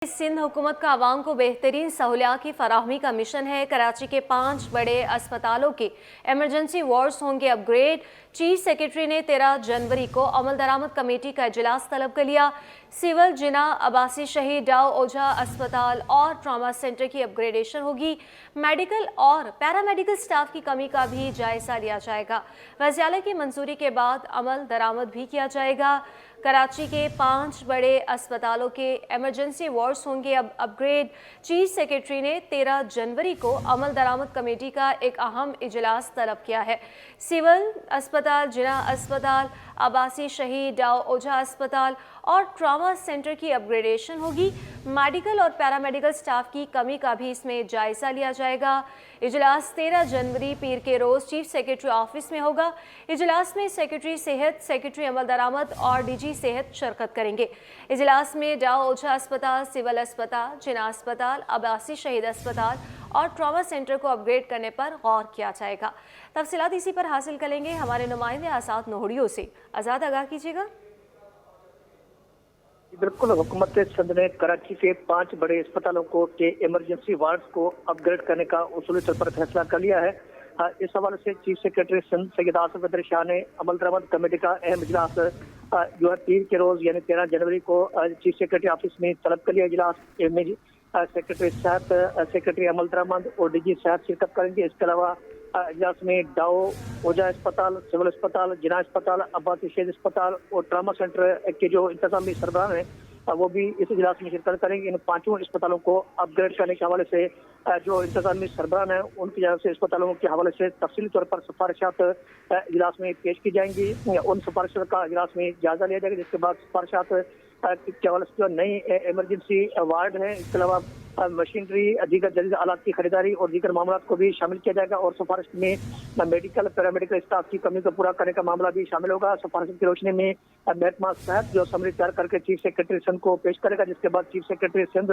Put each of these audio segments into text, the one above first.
सिंध हुकूमत का आवाम को बेहतरीन सहूलियात की फराहमी का मिशन है। कराची के 5 बड़े अस्पतालों के एमरजेंसी वार्ड्स होंगे अपग्रेड। चीफ सेक्रेटरी ने 13 जनवरी को अमल दरामद कमेटी का इजलास तलब कर लिया। सिविल, जिना, अब्बासी शहीद डाउ ओझा अस्पताल और ट्रामा सेंटर की अपग्रेडेशन होगी। मेडिकल और पैरामेडिकल स्टाफ की कमी का भी जायजा लिया जाएगा। वज़ीर की मंजूरी के बाद अमल दरामद भी किया जाएगा। कराची के 5 बड़े अस्पतालों के एमरजेंसी वार्ड्स होंगे अब अपग्रेड। चीफ सेक्रेटरी ने 13 जनवरी को अमल दरामद कमेटी का एक अहम इजलास तलब किया है। सिविल अस्पताल, जिना अस्पताल, अब्बासी शहीद डाउ ओझा अस्पताल और ट्रामा सेंटर की अपग्रेडेशन होगी। मेडिकल और पैरामेडिकल स्टाफ की कमी का भी इसमें जायजा लिया जाएगा। इजलास 13 जनवरी पीर के रोज़ चीफ सेक्रेटरी ऑफिस में होगा। इजलास में सेक्रेटरी सेहत, सेक्रेटरी अमल दरामद और डीजी सेहत शिरकत करेंगे। इजलास में डाउ ओझा अस्पताल, सिविल अस्पताल, जिना अस्पताल, अब्बासी शहीद अस्पताल और ट्रामा सेंटर को अपग्रेड करने पर गौर किया जाएगा। तफसीलात इसी पर हासिल करेंगे हमारे नुमाइंदे आज़ाद नोहड़ियों से। आज़ाद, आगाह कीजिएगा। बिल्कुल, हुकूमत सिंध ने कराची के 5 बड़े अस्पतालों के इमरजेंसी वार्ड्स को अपग्रेड करने का उसूली तौर पर फैसला कर लिया है। इस हवाले से चीफ सेक्रेटरी सिंध सैयद आसिफ अदर शाह ने अमल दरामद कमेटी का अहम इजलास जो है 3 के रोज यानी 13 जनवरी को चीफ सेक्रेटरी ऑफिस में तलब कर लिया। इजलास में सेक्रेटरी सेहत, सेक्रेटरी अमल दरामद और डीजी सेहत शिरकत करेंगे। इसके अलावा इजलास में डाउ ओझा अस्पताल, सिविल अस्पताल, जिना अस्पताल, अब्बासी शहीद अस्पताल और ट्रामा सेंटर के जो इंतजामी सरबराह हैं वो भी इस इजलास में शिरकत करेंगे। इन 5 अस्पतालों को अपग्रेड करने के हवाले से जो इंतजामी सरबराह हैं उनकी जानब से अस्पतालों के हवाले से तफसीली तौर पर सिफारिशात इजलास में पेश की जाएंगी। उन सिफारिशों का इजलास में जायजा लिया जाएगा, जिसके बाद सिफारिशात के हवाले से जो नई इमरजेंसी वार्ड है, इसके अलावा मशीनरी, दीगर जदीद आलात की खरीदारी और दीगर मामला को भी शामिल किया जाएगा। और सिफारिश में मेडिकल पैरामेडिकल स्टाफ की कमी को पूरा करने का मामला भी शामिल होगा। सिफारिश की रोशनी में महकमा सेहत जो समरी तैयार करके चीफ सेक्रेटरी सिंध को पेश करेगा, जिसके बाद चीफ सेक्रेटरी सिंध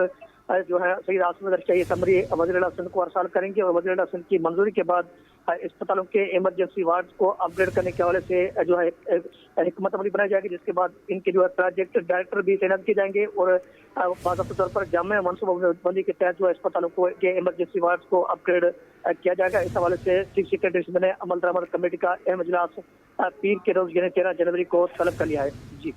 जो है सैयद आसिफ अदर शाह समरी वज़ीर सिंध को अरसाल करेंगे और वज़ीर सिंध की मंजूरी के बाद अस्पतालों के इमरजेंसी वार्ड को अपग्रेड करने के हवाले से जो है हिकमत अमली बनाई जाएगी, जिसके बाद इनके जो है प्रोजेक्ट डायरेक्टर भी तैनात किए जाएंगे और बाज़ाब्ता तौर पर जामे मनसूबाबंदी के तहत जो अस्पतालों को के इमरजेंसी वार्ड को अपग्रेड किया जाएगा। इस हवाले से चीफ सेक्रेटरी सिंध ने अमल दरामद कमेटी का अहम इजलास पीर के रोज यानी 13 जनवरी को तलब कर लिया है। जी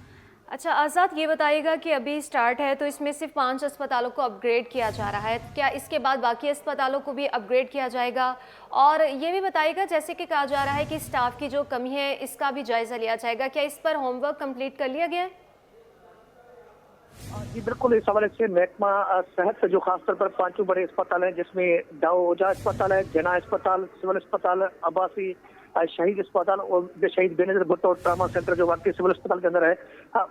अच्छा आज़ाद, ये बताइएगा कि अभी स्टार्ट है तो इसमें सिर्फ 5 अस्पतालों को अपग्रेड किया जा रहा है, क्या इसके बाद बाकी अस्पतालों को भी अपग्रेड किया जाएगा? और ये भी बताइएगा, जैसे कि कहा जा रहा है कि स्टाफ की जो कमी है इसका भी जायजा लिया जाएगा, क्या इस पर होमवर्क कंप्लीट कर लिया गया है? जी बिल्कुल, इस हवाले से महकमा सेहत से जो खासतौर पर 5 बड़े अस्पताल हैं, जिसमें डाउ ओझा अस्पताल है, जिना अस्पताल, सिविल अस्पताल, अब्बासी शहीद अस्पताल और शहीद बेनज़ीर भुट्टो और ट्रामा सेंटर जो वाकई सिविल अस्पताल के अंदर है,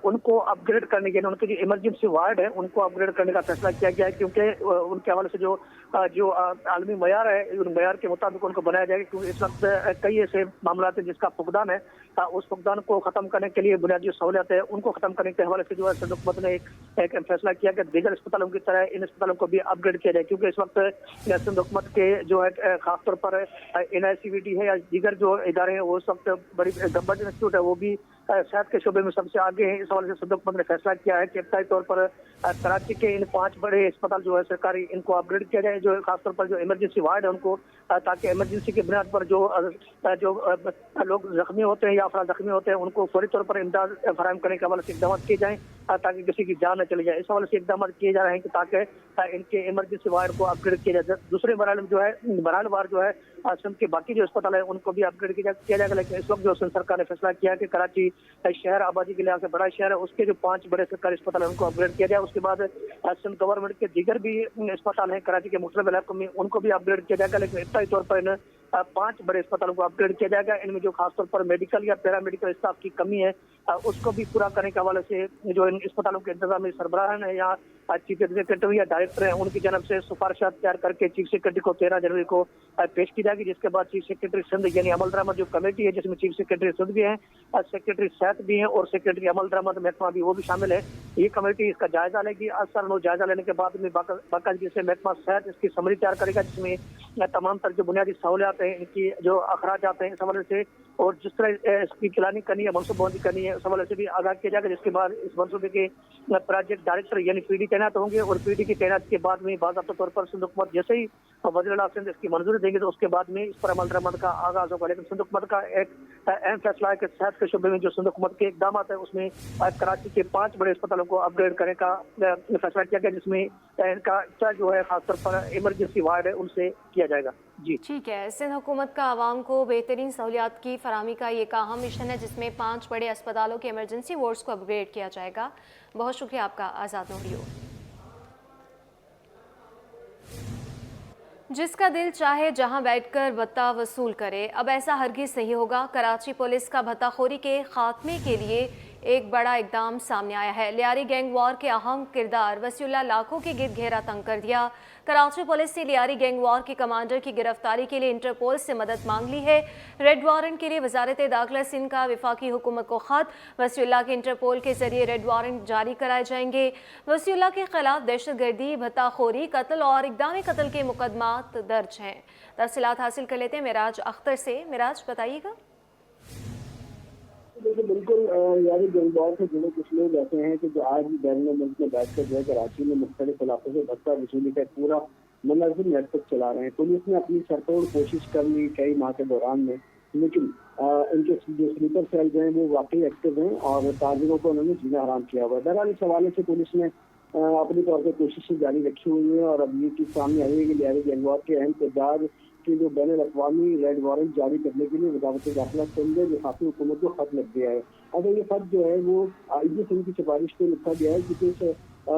उनको अपग्रेड करने के लिए उनके जो इमरजेंसी वार्ड है उनको अपग्रेड करने का फैसला किया गया है, क्योंकि उनके हवाले से जो आलमी मयार है उन मयार के मुताबिक उनको बनाया जाएगा। क्योंकि इस वक्त कई ऐसे मामला है जिसका फुकदान है, उस फुकदान को खत्म करने के लिए बुनियादी सहूलियत है उनको खत्म करने के हवाले से जो है सिंध हुकूमत ने एक फैसला किया कि दीगर अस्पतालों की तरह इन अस्पतालों को भी अपग्रेड किया जाए। क्योंकि इस वक्त सिंध हुकूमत के जो है खासतौर पर NICVD है या दीगर जो इदारे हैं वो उस वक्त बड़ी गवर्नमेंट इंस्टीट्यूट है वो भी सेहत के शोबे में सबसे आगे हैं। इस हवाले से सिंध हुकूमत ने फैसला किया है कि इब्तदाई तौर पर कराची के इन 5 बड़े अस्पताल जो है सरकारी इनको अपग्रेड किया जाए, जो खासतौर पर जो इमरजेंसी वार्ड है उनको, ताकि इमरजेंसी की बुनियाद पर जो लोग जख्मी होते हैं या अफराद जख्मी होते हैं उनको फौरी तौर पर इमदाद फराहम करने के हवाले से इकदाम किए जाएँ ताकि किसी की जान न चली जाए। इस हवाले से इकदाम किए जा रहे हैं कि ताकि इनके इमरजेंसी वार्ड को अपग्रेड किया जाए। दूसरे मरहल में जो है मरहलवार जो है सिंध के बाकी जो अस्पताल है उनको भी अपग्रेड किया जाएगा। लेकिन इस वक्त जो सिंध सरकार ने फैसला किया है कि कराची शहर आबादी के लिहाज से बड़ा शहर है, उसके जो 5 बड़े सरकारी अस्पताल है उनको अपग्रेड किया जाए। उसके बाद सिंध गवर्नमेंट के दीगर भी अस्पताल हैं कराची के मुख्तलिफ इलाकों में, उनको भी अपग्रेड किया जाएगा। लेकिन इब्तदाई तौर पर इन 5 बड़े अस्पतालों को अपग्रेड किया जाएगा। इनमें जो खासतौर पर मेडिकल या पैरामेडिकल स्टाफ की कमी है उसको भी पूरा करने के हवाले से जो इन अस्पतालों के इंतजामी सरबराह हैं या चीफ एग्जीक्यूटिव या डायरेक्टर हैं उनकी जानब से सिफारिशात तैयार करके चीफ सेक्रेटरी को 13 जनवरी को पेश की जाएगी, जिसके बाद चीफ सेक्रेटरी सिंध यानी अमल दरामद जो कमेटी है जिसमें चीफ सेक्रेटरी सिंध भी हैं, सेक्रेटरी सेहत भी हैं और सेक्रेटरी अमल दरामद महकमा भी वो भी शामिल है। ये कमेटी इसका जायजा लेगी। असर जायजा लेने के बाद में बाकायदगी से महकमा सेहत इसकी समरी तैयार करेगा, जिसमें तमाम तर जो बुनियादी सहूलियात ज़रूरियात हैं, इनकी जो अखराजात हैं, इस हवाले से और जिस तरह इसकी प्लानिंग करनी है, मनसूबबंदी करनी है, उस हवाले से भी आगाह किया जाएगा, जिसके बाद इस मनसूबे के प्रोजेक्ट डायरेक्टर यानी पीडी तैनात होंगे और पीडी की तैनाती के बाद में बाज़ाब्ता तौर पर सिंध हुकूमत जैसे ही वज़ीर आला सिंध इसकी मंजूरी देंगे तो उसके बाद में इस पर अमल दरामद का आगाज़ होगा। लेकिन सिंध हुकूमत का एक अहम फैसला है कि सेहत के शुबे में जो सिंध हुकूमत के इकदाम है उसमें कराची के 5 बड़े अस्पतालों को अपग्रेड करने का फैसला किया गया, जिसमें इनका इंचार्ज जो है खासतौर पर इमरजेंसी वार्ड है उनसे किया जाएगा। जी ठीक है, सिंध हुकूमत का आवाम को बेहतरीन सहूलियात की फराहमी का ये एक अहम मिशन है, जिसमें 5 बड़े अस्पतालों के इमरजेंसी वार्ड्स को अपग्रेड किया जाएगा। बहुत शुक्रिया आपका आज़ाद नूरियो। जिसका दिल चाहे जहां बैठकर भत्ता वसूल करे, अब ऐसा हरगिज़ नहीं होगा। कराची पुलिस का भत्ताखोरी के खात्मे के लिए एक बड़ा इकदाम सामने आया है। लियारी गैंग वॉर के अहम किरदार वसीउल्लाह लाखों के गिर्द घेरा तंग कर दिया। कराची पुलिस ने लियारी गैंग वॉर के कमांडर की गिरफ्तारी के लिए इंटरपोल से मदद मांग ली है। रेड वारंट के लिए वजारत दाखिला सिंध का वफाकी हुकूमत को खत, वसीउल्लाह के इंटरपोल के जरिए रेड वारंट जारी कराए जाएंगे। वसीउल्लाह के खिलाफ दहशतगर्दी, भत्ताखोरी, कत्ल और इक़दाम कत्ल के मुकदमात दर्ज हैं। तफसीलात हासिल कर लेते हैं मिराज अख्तर से। मिराज, बताइएगा। देखिए, बिल्कुल यारी गैंगवॉर से जुड़े कुछ लोग ऐसे हैं कि जो आज भी बैरून मुल्क में बैठ कर जो है कराची में मुख्तलिफ इलाकों से भत्ता वसूली का पूरा मुनज़्ज़म नेटवर्क चला रहे हैं। पुलिस ने अपनी सरतोड़ कोशिश कर ली कई माह के दौरान में, लेकिन इनके जो स्लीपर सेल जो हैं वो वाकई एक्टिव हैं और ताजिरों को उन्होंने जीना हराम किया हुआ है। बहरहाल इस हवाले से पुलिस ने अपनी तौर पर कोशिशें जारी रखी हुई है और अब ये चीज़ सामने आई है कि लियारी गैंगवॉर के अहम किरदार की जो बैन अल-अक़वामी रेड वारंट जारी करने के लिए वज़ारत दाखिला सिंध ने वफाकी हुकूमत को खत लिख दिया है। अब ये खत जो है वो IG सिंध की सिफारिश पे लिखा गया है, क्योंकि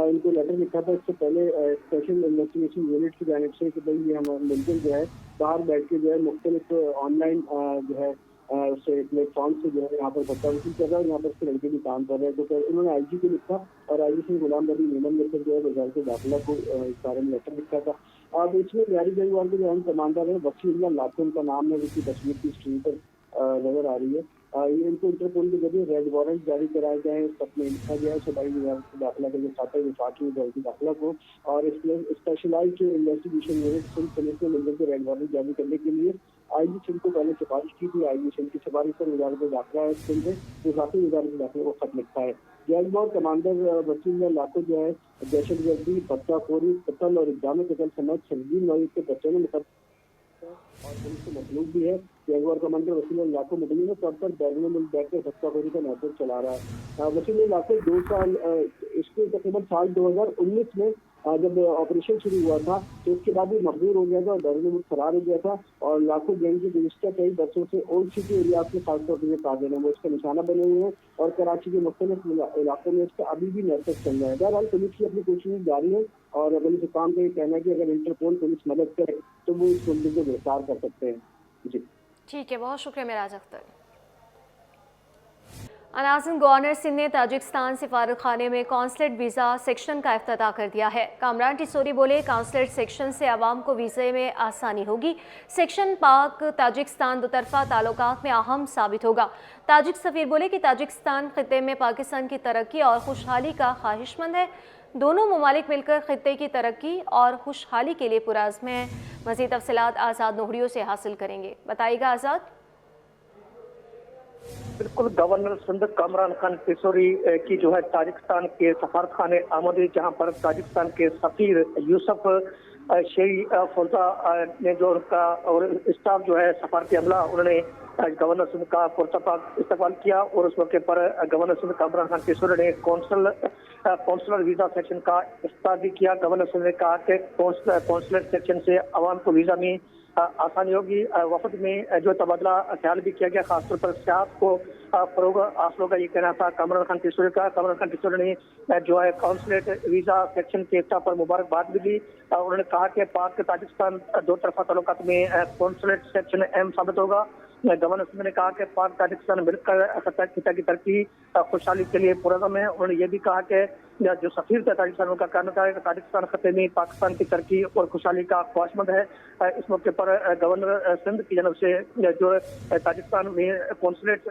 इनको लेटर लिखा था इससे पहले स्पेशल इन्वेस्टिगेशन यूनिट की जानिब से कि भाई ये हम मिलकर जो है बाहर बैठ के जो है मुख्तलिफ ऑनलाइन जो है उससे प्लेटफॉर्म से जो है यहाँ पर भत्ता वसूल कर रहा है, यहाँ पर उसके लड़के भी काम कर रहे हैं। तो उन्होंने IG को लिखा और IG से गुलाम नबी मेमन लेकर जो है वज़ारत दाखिला को इस बारे में लेटर लिखा था। और इसमें लियारी गैंगवॉर के जो अहम कमांडर है वसीउल्लाह लाखों उनका नाम है, जिसकी तस्वीर की स्क्रीन पर नजर आ रही है। ये इनको इंटरपोल के जरिए रेड वारंट जारी कराए गए हैं। सब में लिखा गया है सूबाई वज़ारत दाखिला के जो खाता है वफाकी वज़ारत दाखिला को, और इसमें specialised investigation unit Sindh police ने मिलकर के रेड वारंट जारी करने के लिए IG सिंध को पहले सिफारिश की थी। IG सिंध की सिफारिश पर वज़ारत दाखिला सिंध ने वफाकी वज़ारत दाखिला को खत लिखा है। गैंगवॉर कमांडर वसीउल्लाह लाखों जो है दहशतगर्दी, भत्ताखोरी, कत्ल और इक़दाम कत्ल समेत संगीन नौयत के बच्चों में और पुलिस को मतलूब भी है। गैंगवॉर कमांडर वसीउल्लाह लाखों मुबैना तौर पर बैरून मुल्क बैठ कर भत्ताखोरी का नेटवर्क चला रहा है। वसीउल्लाह लाखों 2 साल इसके तकरीबन साल 2019 में जब ऑपरेशन शुरू हुआ था तो उसके बाद भी मकबूल हो गया था और बैरून मुल्क फरार हो गया था, और लाखों गैंग के गुज़िश्ता कई बरसों से ओल्ड सिटी एरिया के खासतौर पर ताजिर हैं वो इसका निशाना बने हुए हैं और कराची के मुख्तलिफ इलाकों में इसका अभी भी नेटवर्क चल रहा है। बहरहाल पुलिस की अपनी कोशिशें जारी है और पुलिस काम का ये कहना है कि अगर इंटरपोल पुलिस मदद करे तो वो इस मुद्दे को गिरफ्तार कर सकते हैं। जी ठीक है, बहुत शुक्रिया मिराज अख्तर। अनाज़िम, गवर्नर सिंध ने ताजिकिस्तान सिफारत खाने में कॉन्सुलेट वीज़ा सेक्शन का इफ्तिताह कर दिया है। कामरान टिसोरी बोले, कॉन्सुलेट सेक्शन से आवाम को वीज़े में आसानी होगी। सेक्शन पाक ताजिकिस्तान दोतरफा ताल्लुकात में अहम साबित होगा। ताजिक सफ़ीर बोले कि ताजिकिस्तान खित्ते में पाकिस्तान की तरक्की और खुशहाली का ख्वाहिशमंद है। दोनों ममालिक मिलकर खित्ते की तरक्की और खुशहाली के लिए पुरज़्म हैं। मज़ीद तफ़सीलात आज़ाद नोहरियों से हासिल करेंगे। बताइएगा आज़ाद। बिल्कुल, गवर्नर सिंध कामरान खान टिसोरी की जो है ताजिकिस्तान के सफारत खाने आमदी, जहाँ पर ताजिकिस्तान के सफीर यूसुफ शेरी फौजा ने जो उनका और स्टाफ जो है सफारती अमला उन्होंने गवर्नर सिंध का पुरतपाक इस्तकबाल किया और उस मौके पर गवर्नर सिंध कामरान खान टिसोरी ने कौंसलर वीज़ा सेक्शन का इफ्तिताह भी किया। गवर्नर सिंध ने कहा कि कौंसलर सेक्शन से आवाम को वीज़ा में आसानी होगी। वफद में जो तबादला ख्याल भी किया गया, खासतौर पर सियाहत को फरोग हासिल होगा, ये कहना था कामरान खान टिसोरी का। कामरान खान टिसोरी ने जो है कौंसलेट वीज़ा सेक्शन के इफ्तिताह पर मुबारकबाद भी दी। उन्होंने कहा कि पाक ताजिकिस्तान दो तरफा ताल्लुकात में कौंसलेट सेक्शन अहम साबित होगा। गवर्नर सिंध ने कहा कि पाक ताजिकिस्तान मिलकर खिता की तरक्की खुशहाली के लिए पुरज़्म है। उन्होंने ये भी कहा कि जो सफीर थे ताजिकिस्तान, उनका कहना है कि ताजिकिस्तान खत्े में पाकिस्तान की तरक्की और खुशहाली का ख्वाहिशमंद है। इस मौके पर गवर्नर सिंध की जानब से जो ताजिकिस्तान में कौंसलेट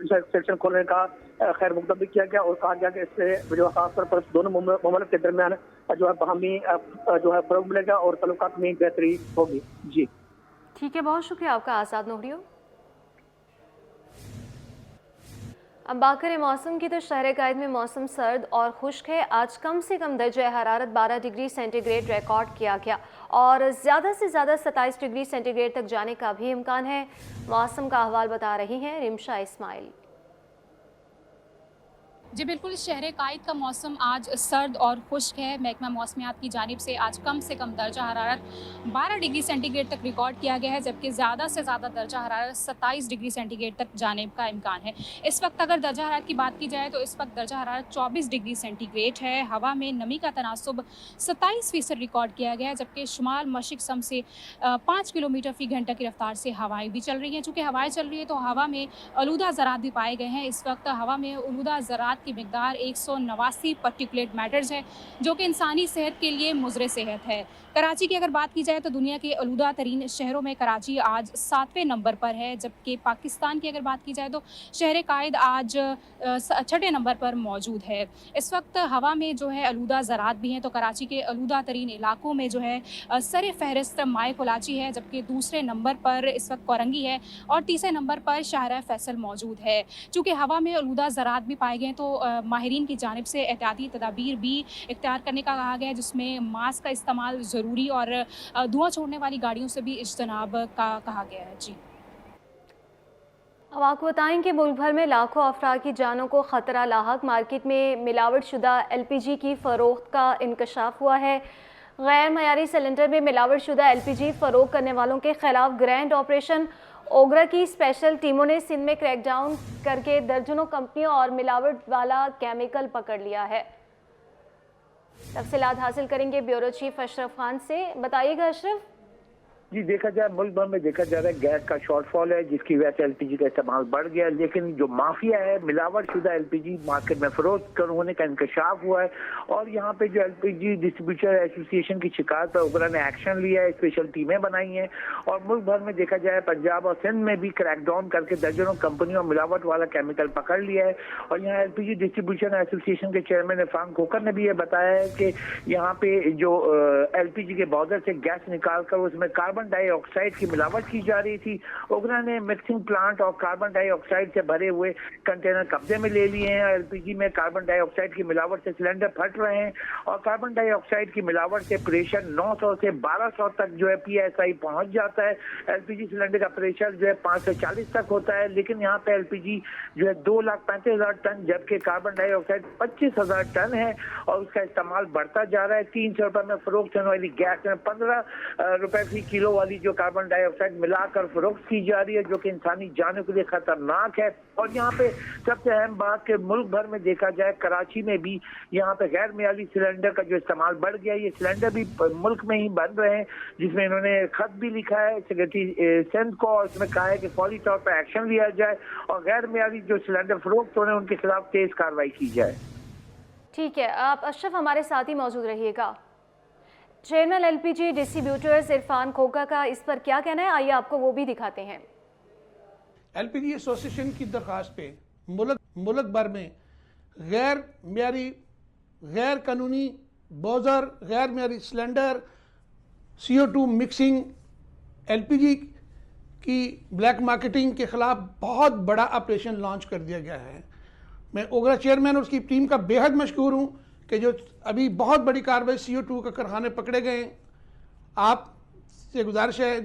सेक्शन खोलने का खैर मुकदम भी किया गया और कहा गया कि इससे जो खासतौर पर दोनों ममालिक के दरमियान जो है बाहमी जो है फरोग मिलेगा और ताल्लुकात में बेहतरी होगी। जी ठीक है, बहुत शुक्रिया आपका आज़ाद नोहरियो। अब बात करें मौसम की, तो शहर कायद में मौसम सर्द और खुश्क है। आज कम से कम दर्जा हरारत 12 डिग्री सेंटीग्रेड रिकॉर्ड किया गया और ज़्यादा से ज़्यादा 27 डिग्री सेंटीग्रेड तक जाने का भी इम्कान है। मौसम का अहवाल बता रही हैं रिमशा इस्माइल। जी बिल्कुल, शहर कायद का मौसम आज सर्द और खुश्क है। महकमा मौसमियात की जानिब से आज कम से कम दर्जा हरारत 12 डिग्री सेंटीग्रेड तक रिकॉर्ड किया गया है, जबकि ज़्यादा से ज़्यादा दर्जा हरारत 27 डिग्री सेंटीग्रेड तक जाने का इम्कान है। इस वक्त अगर दर्जा हरारत की बात की जाए तो इस वक्त दर्जा हरारत 24 डिग्री सेंटीग्रेड है। हवा में नमी का तनासुब 27% रिकॉर्ड किया गया है, जबकि शुमाल मशरिक सम से 5 किलोमीटर फ़ी घंटा की रफ्तार से हवाएँ भी चल रही हैं। चूँकि हवाएँ चल रही है तो हवा में आलूदा ज़रात भी पाए गए हैं। इस वक्त हवा में आलूदा ज़रात की मिकदार 189 पार्टिकुलेट मैटर्स है, जो कि इंसानी सेहत के लिए मुज़र सेहत है। कराची की अगर बात की जाए तो दुनिया के आलूदा तरीन शहरों में कराची आज 7वें नंबर पर है, जबकि पाकिस्तान की अगर बात की जाए तो शहर कायद आज 6ठे नंबर पर मौजूद है। इस वक्त हवा में जो है आलूदा ज़रात भी हैं, तो कराची के आलूदा तरीन इलाकों में जो है सर फहरिस्त माए कोलाची है, जबकि दूसरे नंबर पर इस वक्त कोरंगी है और तीसरे नंबर पर शाहरा फैसल मौजूद है। चूँकि हवा में आलूदा ज़रात भी पाए गए तो माहिरीन की जानिब से एहतियाती तदाबीर भी इख्तियार करने का कहा गया है, जिसमें मास्क का इस्तेमाल ज़रूरी और धुआं छोड़ने वाली गाड़ियों से भी इज्तनाब का कहा गया है। जी, अब आपको बताएं कि मुल्क भर में लाखों अफराद की जानों को ख़तरा लाहक। मार्केट में मिलावट शुदा LPG की फ़रोख्त का इंकशाफ हुआ है। गैर मयारी सिलेंडर में मिलावट शुदा LPG फ़रोख्त करने वालों के खिलाफ ग्रैंड ऑपरेशन ओगरा की स्पेशल टीमों ने सिंध में क्रैकडाउन करके दर्जनों कंपनियों और मिलावट वाला केमिकल पकड़ लिया है। तफसीलात हासिल करेंगे ब्यूरो चीफ अशरफ खान से। बताइएगा अशरफ। जी, देखा जाए मुल्क भर में देखा जा रहा है गैस का शॉर्टफॉल है, जिसकी वजह से LPG का इस्तेमाल बढ़ गया, लेकिन जो माफिया है मिलावट शुदा LPG मार्केट में फरोख्त होने का इंकशाफ हुआ है और यहाँ पे जो LPG डिस्ट्रीब्यूटर एसोसिएशन की शिकायत पर ओगरा ने एक्शन लिया है, स्पेशल टीमें बनाई हैं और मुल्क भर में देखा जाए पंजाब और सिंध में भी क्रैकडाउन करके दर्जनों कंपनियों मिलावट वाला केमिकल पकड़ लिया है। और यहाँ LPG डिस्ट्रीब्यूशन एसोसिएशन के चेयरमैन इरफान खोकर ने भी ये बताया है कि यहाँ पे जो LPG के बॉर्डर से गैस निकाल कर उसमें कार्बन डाइऑक्साइड की मिलावट की जा रही थी। ओगरा ने मिक्सिंग प्लांट और कार्बन डाइऑक्साइड से भरे हुए कंटेनर कब्जे में ले लिए हैं। LPG में कार्बन डाइऑक्साइड की मिलावट से सिलेंडर फट रहे हैं और कार्बन डाइऑक्साइड की मिलावट से प्रेशर 900 से 1200 तक जो है PSI पहुंच जाता है। LPG सिलेंडर का प्रेशर जो है 5 से 40 तक होता है, लेकिन यहाँ पे LPG जो है 2,35,000 टन जबकि कार्बन डाइऑक्साइड 25,000 टन है और उसका इस्तेमाल बढ़ता जा रहा है। 300 रुपए में फरोख्त होने वाली गैस में 15 रुपए फी किलो वाली जो कार्बन डाइऑक्साइड मिलाकर फरोख्त की जा रही है, जो कि इंसानी जानों के लिए खतरनाक है। और यहाँ पे सबसे अहम बात कि मुल्क भर में देखा जाए कराची में भी यहाँ पे गैर मियारी सिलेंडर का जो इस्तेमाल बढ़ गया, ये सिलेंडर भी मुल्क में ही बन रहे हैं, जिसमें इन्होंने खत भी लिखा है सेक्रेटरी सिंध को और उसमें कहा है कि फौरी तौर पर एक्शन लिया जाए और गैर मियारी जो सिलेंडर फरोख्त हो रहे हैं उनके खिलाफ तेज कार्रवाई की जाए। ठीक है, आप अशरफ हमारे साथ ही मौजूद रहिएगा। चेयरमैन LPG डिस्ट्रीब्यूटर्स इरफान खोका का इस पर क्या कहना है, आइए आपको वो भी दिखाते हैं। LPG एसोसिएशन की दरख्वास्त पे मुल्क भर में गैर मियारी, गैर कानूनी बोजर, गैर मियारी सिलेंडर, CO2 मिक्सिंग, LPG की ब्लैक मार्केटिंग के खिलाफ बहुत बड़ा ऑपरेशन लॉन्च कर दिया गया है। मैं ओगरा चेयरमैन और उसकी टीम का बेहद मशकूर हूँ कि जो अभी बहुत बड़ी कार्रवाई CO2 के कारखाने पकड़े गए। आपसे गुजारिश है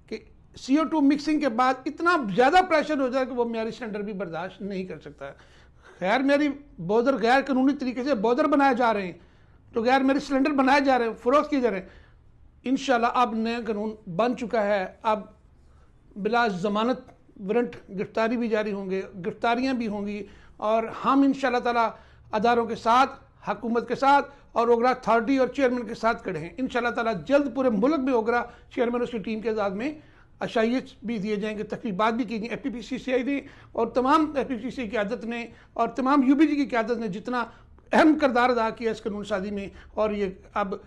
कि CO2 मिक्सिंग के बाद इतना ज़्यादा प्रेशर हो जाए कि वो मियारी सिलेंडर भी बर्दाश्त नहीं कर सकता है। गैर मियारी बोदर, गैर कानूनी तरीके से बोदर बनाए जा रहे हैं, तो गैर मियारी सिलेंडर बनाए जा रहे हैं, फरोख्त किए जा रहे हैं। इंशाल्लाह अब नया कानून बन चुका है, अब बिला ज़मानत वारंट गिरफ्तारी भी जारी होंगे, गिरफ्तारियाँ भी होंगी और हम इंशाल्लाह ताला अदारों के साथ, हुकूमत के साथ और ओगरा अथॉरिटी और चेयरमैन के साथ खड़े हैं। इंशाल्लाह ताला जल्द पूरे मुल्क में ओगरा चेयरमैन उसकी टीम के आज़ाद में अशाइयत भी दिए जाएंगे, तकरीबात भी की गई। FPPCCI ने और तमाम FPPCCI की क़यादत ने और तमाम UBG की क़यादत ने जितना अहम किरदार अदा किया इस कानून साजी में, और ये अब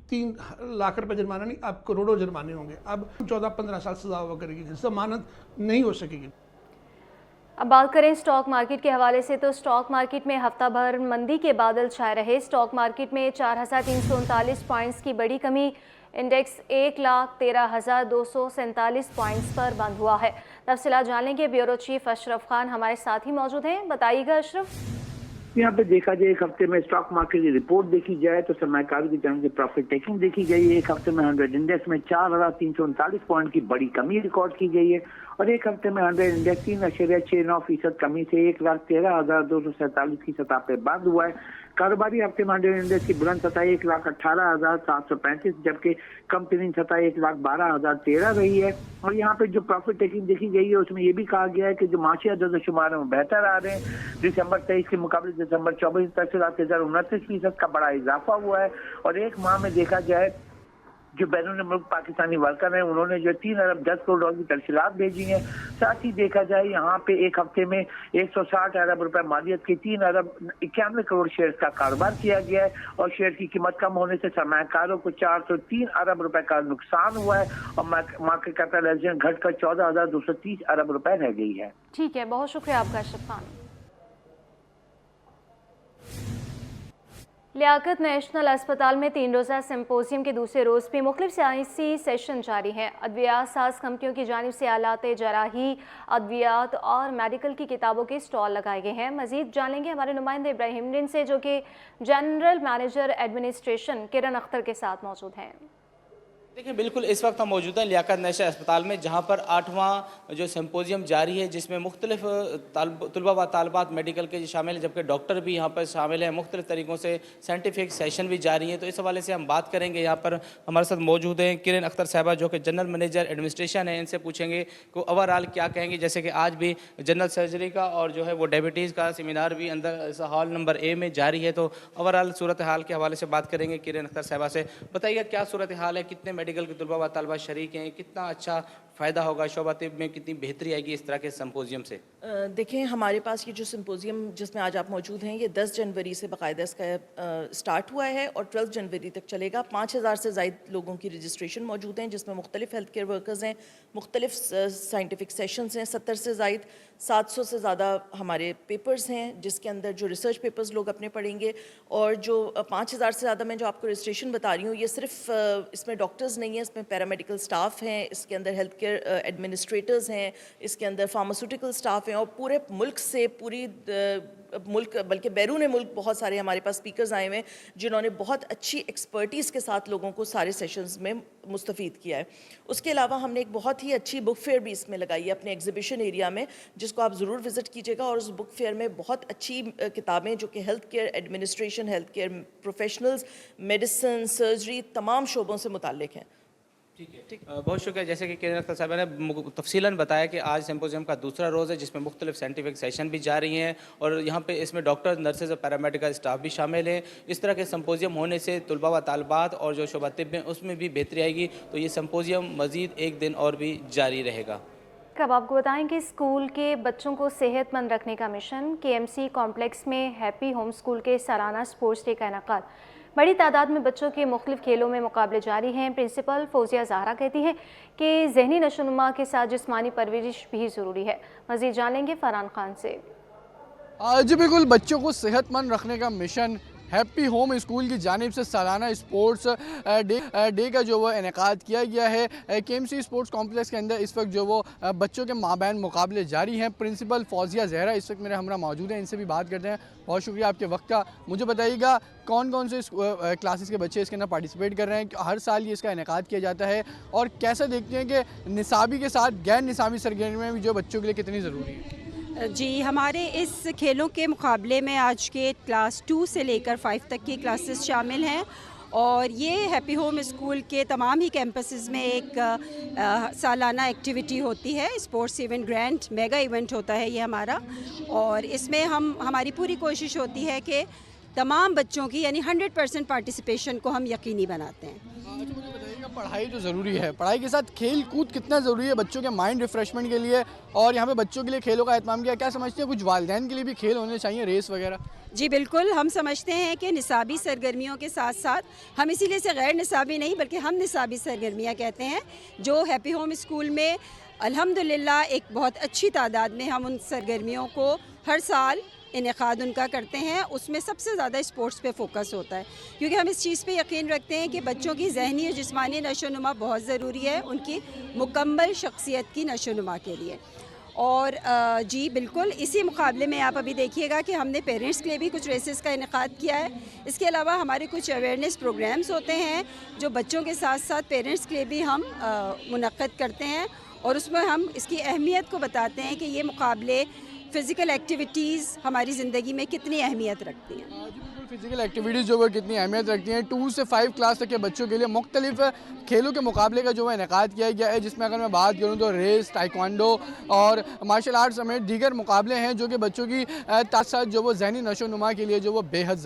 3 लाख रुपये जुर्माना नहीं, अब करोड़ों जुर्माने होंगे। अब 14-15 साल सजा हुआ करेगी, जमानत नहीं हो सकेगी। अब बात करें स्टॉक मार्केट के हवाले से, तो स्टॉक मार्केट में हफ्ता भर मंदी के बादल छाए रहे। स्टॉक मार्केट में 4,339 पॉइंट्स की बड़ी कमी, इंडेक्स 1,13,247 पॉइंट्स पर बंद हुआ है। तफसीलात जान लेंगे, ब्यूरो चीफ अशरफ खान हमारे साथ ही मौजूद हैं। बताइएगा अशरफ। यहाँ पे देखा जाए एक हफ्ते में स्टॉक मार्केट की रिपोर्ट देखी जाए तो सरमाकारों की जान से प्रॉफिट टेकिंग देखी गई है। एक हफ्ते में 100 इंडेक्स में 4,339 पॉइंट की बड़ी कमी रिकॉर्ड की गई है और एक हफ्ते में 100 इंडेक्स 3.69% कमी से 1,13,247 की सतह पे बंद हुआ है। कारोबारी हफ्ते में 100 इंडेक्स की बुलंद सतह 1,18,735 जबकि कम तरीन सतह 1,12,013 रही है। और यहाँ पे जो प्रॉफिट टेकिंग देखी गई है उसमें ये भी कहा गया है कि जो माशी अदद शुमार है वो बेहतर आ रहे हैं। दिसंबर 23 के मुकाबले दिसंबर 24 तक 10,029% का बड़ा इजाफा हुआ है। और एक माह में देखा जाए जो बैरून मुल्क पाकिस्तानी वर्कर हैं उन्होंने जो 3 अरब 10 करोड़ डॉलर की तरसीलात भेजी हैं। साथ ही देखा जाए यहाँ पे एक हफ्ते में 160 अरब रुपए मालियत के 3 अरब 91 करोड़ शेयर का कारोबार किया गया है और शेयर की कीमत कम होने से सरमायाकारों को 403 अरब रुपए का नुकसान हुआ है और मार्केट कैपिटलाइजेशन घटकर 14,230 अरब रुपए रह गई है। ठीक है, बहुत शुक्रिया आपका अशरफ खान। लियाकत नेशनल अस्पताल में 3 रोज़ा सिम्पोजियम के दूसरे रोज़ भी मुख्तलिफ सियासी सेशन जारी हैं। अद्वियात साज कंपनियों की जानिब से आलात जराही, अद्वियात और मेडिकल की किताबों के स्टॉल लगाए गए हैं। मजीद जान लेंगे हमारे नुमाइंदे इब्राहिम रिन से, जो कि जनरल मैनेजर एडमिनिस्ट्रेशन किरण अख्तर के साथ मौजूद हैं। देखिए बिल्कुल, इस वक्त हम मौजूद हैं लियाकत नेशनल अस्पताल में, जहाँ पर 8वां जो सिम्पोजियम जारी है जिसमें मुख्तलिफ तलबा व तालबात मेडिकल के शामिल हैं, जबकि डॉक्टर भी यहाँ पर शामिल हैं। मुख्तलिफ तरीक़ों से साइंटिफिक सेशन भी जारी हैं, तो इस हवाले से हम बात करेंगे। यहाँ पर हमारे साथ मौजूद हैं किरण अख्तर साहबा जो कि जनरल मैनेजर एडमिनिस्ट्रेशन है। इनसे पूछेंगे कि ओवरऑल क्या कहेंगे, जैसे कि आज भी जनरल सर्जरी का और जो है वो डायबिटीज़ का सेमिनार भी अंदर हॉल नंबर A में जारी है, तो ओवरऑल सूरत हाल के हवाले से बात करेंगे किरण अख्तर साहबा से। बताइए क्या सूरत हाल है, कितने मेडिकल के तलबा व तालबा शरीक हैं, कितना अच्छा फ़ायदा होगा शोबा तिब में, कितनी बेहतरी आएगी इस तरह के सिम्पोजियम से? देखें, हमारे पास ये जो सिम्पोजियम जिसमें आज आप मौजूद हैं ये 10 जनवरी से बाकायदा इसका स्टार्ट हुआ है और 12 जनवरी तक चलेगा। 5,000 से ज़ायद लोगों की रजिस्ट्रेशन मौजूद हैं जिसमें मुख्तलिफ हेल्थ केयर वर्कर्स हैं, मुख्तलिफ साइंटिफिक सेशंस हैं, 70 से ज़ायद 700 से ज़्यादा हमारे पेपर्स हैं जिसके अंदर जो रिसर्च पेपर्स लोग अपने पढ़ेंगे। और जो 5,000 से ज़्यादा मैं जो आपको रजिस्ट्रेशन बता रही हूँ ये सिर्फ इसमें डॉक्टर्स नहीं है, इसमें पैरामेडिकल स्टाफ हैं, इसके अंदर हेल्थ केयर एडमिनिस्ट्रेटर्स हैं, इसके अंदर फार्मास्यूटिकल स्टाफ हैं और पूरे मुल्क से मुल्क बल्कि बैरून मुल्क बहुत सारे हमारे पास स्पीकर्स आए हुए हैं जिन्होंने बहुत अच्छी एक्सपर्टीज़ के साथ लोगों को सारे सेशंस में मुस्तफ़ीद किया है। उसके अलावा हमने एक बहुत ही अच्छी बुक फेयर भी इसमें लगाई है अपने एग्जीबिशन एरिया में, जिसको आप ज़रूर विज़िट कीजिएगा। और उस बुक फेयर में बहुत अच्छी किताबें जो कि health care administration, health care professionals, medicine, surgery तमाम शोबों से मुताल्लिक़ हैं। ठीक है, बहुत शुक्रिया। जैसे कि किरण अख्तर साहब ने तफसीलन बताया कि आज सिम्पोजियम का दूसरा रोज़ है जिसमें मुख्तलिफ साइंटिफिक सेशन भी जारी हैं और यहाँ पे इसमें डॉक्टर, नर्सेज और पैरामेडिकल स्टाफ भी शामिल हैं। इस तरह के सिम्पोजियम होने से तलबा व तालबात और जो शोबा तिब में उसमें भी बेहतरी आएगी, तो ये सिम्पोजियम मज़ीद एक दिन और भी जारी रहेगा। अब आपको बताएं कि स्कूल के बच्चों को सेहतमंद रखने का मिशन KMC कॉम्प्लेक्स में हैप्पी होम स्कूल के सालाना स्पोर्ट्स डे का इनेकाद। बड़ी तादाद में बच्चों के मुख्तलिफ खेलों में मुकाबले जारी हैं। प्रिंसिपल फौजिया ज़हरा कहती हैं कि जहनी नशोनुमा के साथ जिस्मानी परवरिश भी ज़रूरी है। मज़ीद जानेंगे फरहान खान से। जी बिल्कुल, बच्चों को सेहतमंद रखने का मिशन हैप्पी होम स्कूल की जानिब से सालाना स्पोर्ट्स डे का जो वो इनेकाद किया गया है। KMC स्पोर्ट्स कॉम्प्लेक्स के अंदर इस वक्त जो वो बच्चों के माबैन मुकाबले जारी हैं। प्रिंसिपल फौजिया ज़हरा इस वक्त मेरे हमरा मौजूद हैं, इनसे भी बात करते हैं। बहुत शुक्रिया आपके वक्त का। मुझे बताइएगा कौन कौन से क्लासेस के बच्चे इसके अंदर पार्टिसिपेट कर रहे हैं, हर साल ये इसका इनेकाद किया जाता है और कैसे देखते हैं कि निसाबी के साथ गैर निसाबी सरगर्मियाँ भी जो बच्चों के लिए कितनी ज़रूरी है? जी, हमारे इस खेलों के मुकाबले में आज के क्लास 2 से लेकर 5 तक की क्लासेस शामिल हैं और ये हैप्पी होम स्कूल के तमाम ही कैंपसेस में एक सालाना एक्टिविटी होती है। Sports event grand mega event होता है ये हमारा, और इसमें हमारी पूरी कोशिश होती है कि तमाम बच्चों की यानी 100% पार्टिसिपेशन को हम यकीनी बनाते हैं। मुझे बताइएगा, पढ़ाई तो ज़रूरी है, पढ़ाई के साथ खेल कूद कितना ज़रूरी है बच्चों के माइंड रिफ्रेशमेंट के लिए, और यहाँ पे बच्चों के लिए खेलों का एहतमाम किया, क्या समझते हैं कुछ वालिदैन के लिए भी खेल होने चाहिए, रेस वगैरह? जी बिल्कुल, हम समझते हैं कि निसाबी सरगर्मियों के साथ साथ हम इसीलिए से गैर निसाबी नहीं बल्कि हम निसाबी सरगर्मियाँ कहते हैं जो हैप्पी होम स्कूल में अल्हम्दुलिल्लाह एक बहुत अच्छी तादाद में हम उन सरगर्मियों को हर साल इनेकाद उनका करते हैं। उसमें सबसे ज़्यादा स्पोर्ट्स पे फोकस होता है, क्योंकि हम इस चीज़ पे यकीन रखते हैं कि बच्चों की ज़हनी और जिस्मानी नशोनुमा बहुत ज़रूरी है उनकी मुकम्मल शख्सियत की नशोनुमा के लिए। और जी बिल्कुल, इसी मुकाबले में आप अभी देखिएगा कि हमने पेरेंट्स के लिए भी कुछ रेसेस का इनेकाद किया है। इसके अलावा हमारे कुछ अवेयरनेस प्रोग्राम्स होते हैं जो बच्चों के साथ साथ पेरेंट्स के लिए भी हम मुनक्किद करते हैं, और उसमें हम इसकी अहमियत को बताते हैं कि ये मुकाबले फ़िज़िकल एक्टिविटीज़ हमारी ज़िंदगी में कितनी अहमियत रखती हैं। जी बिल्कुल, फिजिकल एक्टिविटीज़ जो है कितनी अहमियत रखती हैं। 2 से 5 क्लास तक के बच्चों के लिए मुख्तलिफ खेलों के मुकाबले का जो है इनेकाद किया गया है, जिसमें अगर मैं बात करूँ तो रेस, टाइक्वांडो और मार्शल आर्ट समेत दीगर मुकाबले हैं जो कि बच्चों की साथ साथ जो वो ज़हनी नशोनुमा के लिए जो वो बेहद